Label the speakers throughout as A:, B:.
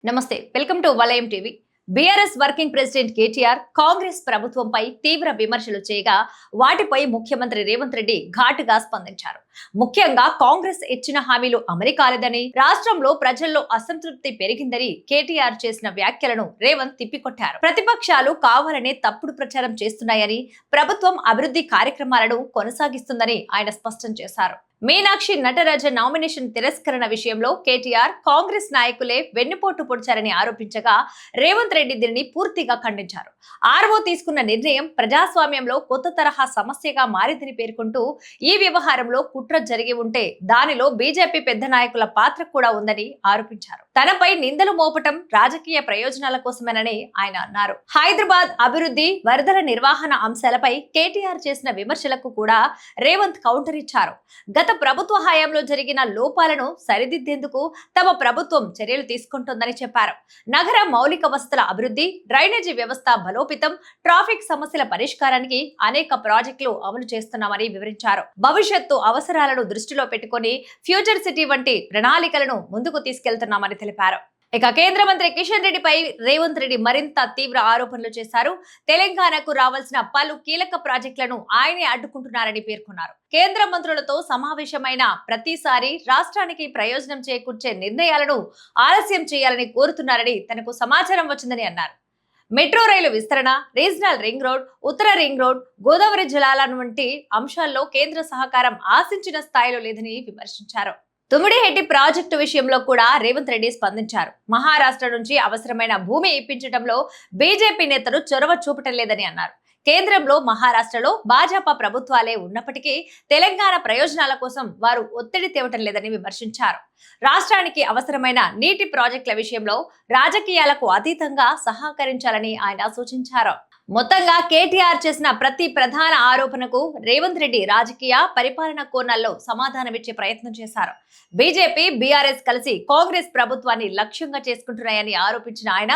A: నమస్తే welcome to వలయం TV. BRS working president KTR Congress ప్రభుత్వంపై తీవ్ర విమర్శలు చేయగా వాటిపై ముఖ్యమంత్రి రేవంత్ రెడ్డి ఘాటుగా స్పందించారు. ముఖ్యంగా కాంగ్రెస్ ఇచ్చిన హామీలు అమలు కాలేదని, రాష్ట్రంలో ప్రజల్లో అసంతృప్తి పెరిగిందని కేటీఆర్ చేసిన వ్యాఖ్యలను రేవంత్ తిప్పికొట్టారు. ప్రతిపక్షాలు కావాలనే తప్పుడు ప్రచారం చేస్తున్నాయని, ప్రభుత్వం అభివృద్ధి కార్యక్రమాలను కొనసాగిస్తుందని ఆయన స్పష్టం చేశారు. మీనాక్షి నటరాజ నామినేషన్ తిరస్కరణ విషయంలో కేటీఆర్ కాంగ్రెస్ నాయకులే వెన్నుపోటు పొడిచారని ఆరోపించగా రేవంత్ రెడ్డి దీనిని పూర్తిగా ఖండించారు. ఆర్ఓ తీసుకున్న నిర్ణయం ప్రజాస్వామ్యంలో కొత్త తరహా సమస్యగా మారిందని పేర్కొంటూ ఈ వ్యవహారంలో కుట్ర జరిగి ఉంటే దానిలో బీజేపీ పెద్ద నాయకుల పాత్ర కూడా ఉందని ఆరోపించారు. తనపై నిందలు మోపటం రాజకీయ ప్రయోజనాల కోసమేనని ఆయన అన్నారు. హైదరాబాద్ అభివృద్ధి, వరదల నిర్వహణ అంశాలపై కేటీఆర్ చేసిన విమర్శలకు కూడా రేవంత్ కౌంటర్ ఇచ్చారు. గత ప్రభుత్వ హయాంలో జరిగిన లోపాలను సరిదిద్దేందుకు తమ ప్రభుత్వం చర్యలు తీసుకుంటోందని చెప్పారు. నగర మౌలిక వసతుల అభివృద్ధి, డ్రైనేజీ వ్యవస్థ బలోపేతం, ట్రాఫిక్ సమస్యల పరిష్కారానికి అనేక ప్రాజెక్టులు అమలు చేస్తున్నామని వివరించారు. భవిష్యత్తు అవసరాలను దృష్టిలో పెట్టుకుని ఫ్యూచర్ సిటీ వంటి ప్రణాళికలను ముందుకు తీసుకెళ్తున్నామని తెలిపారు. ఇక కేంద్ర మంత్రి కిషన్ రెడ్డిపై రేవంత్ రెడ్డి మరింత తీవ్ర ఆరోపణలు చేశారు. తెలంగాణకు రావాల్సిన పలు కీలక ప్రాజెక్టులను ఆయనే అడ్డుకుంటున్నారని పేర్కొన్నారు. కేంద్ర మంత్రులతో సమావేశమైన ప్రతిసారి రాష్ట్రానికి ప్రయోజనం చేకూర్చే నిర్ణయాలను ఆలస్యం చేయాలని కోరుతున్నారని తనకు సమాచారం వచ్చిందని అన్నారు. మెట్రో రైలు విస్తరణ, రీజనల్ రింగ్ రోడ్, ఉత్తర రింగ్ రోడ్, గోదావరి జలాల వంటి అంశాల్లో కేంద్ర సహకారం ఆశించిన స్థాయిలో లేదని విమర్శించారు. తుమ్మిడిహెట్టి ప్రాజెక్టు విషయంలో కూడా రేవంత్ రెడ్డి స్పందించారు. మహారాష్ట్ర నుంచి అవసరమైన భూమి ఇప్పించడంలో బీజేపీ నేతలు చొరవ చూపటం లేదని అన్నారు. కేంద్రంలో మహారాష్ట్రలో భాజపా ప్రభుత్వాలే ఉన్నప్పటికీ తెలంగాణ ప్రయోజనాల కోసం వారు ఒత్తిడి తేవటం లేదని విమర్శించారు. రాష్ట్రానికి అవసరమైన నీటి ప్రాజెక్టుల విషయంలో రాజకీయాలకు అతీతంగా సహకరించాలని ఆయన సూచించారు. మొత్తంగా కేటీఆర్ చేసిన ప్రతి ప్రధాన ఆరోపణకు రేవంత్ రెడ్డి రాజకీయ పరిపాలన కోణాల్లో సమాధానమిచ్చే ప్రయత్నం చేశారు. బీజేపీ, బీఆర్ఎస్ కలిసి కాంగ్రెస్ ప్రభుత్వాన్ని లక్ష్యంగా చేసుకుంటున్నాయని ఆరోపించిన ఆయన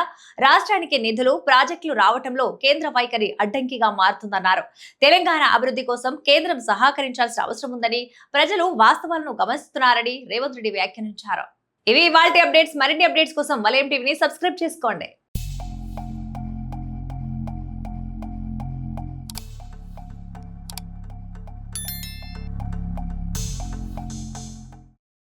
A: రాష్ట్రానికి నిధులు, ప్రాజెక్టులు రావటంలో కేంద్ర వైఖరి అడ్డంకిగా మారుతుందన్నారు. తెలంగాణ అభివృద్ధి కోసం కేంద్రం సహకరించాల్సిన అవసరం ఉందని, ప్రజలు వాస్తవాలను గమనిస్తున్నారని రేవంత్ రెడ్డి వ్యాఖ్యానించారు. ఇవి ఇవాల్టి అప్డేట్స్. మరిన్ని అప్డేట్స్ కోసం వలయం టీవీని సబ్స్క్రైబ్ చేసుకోండి.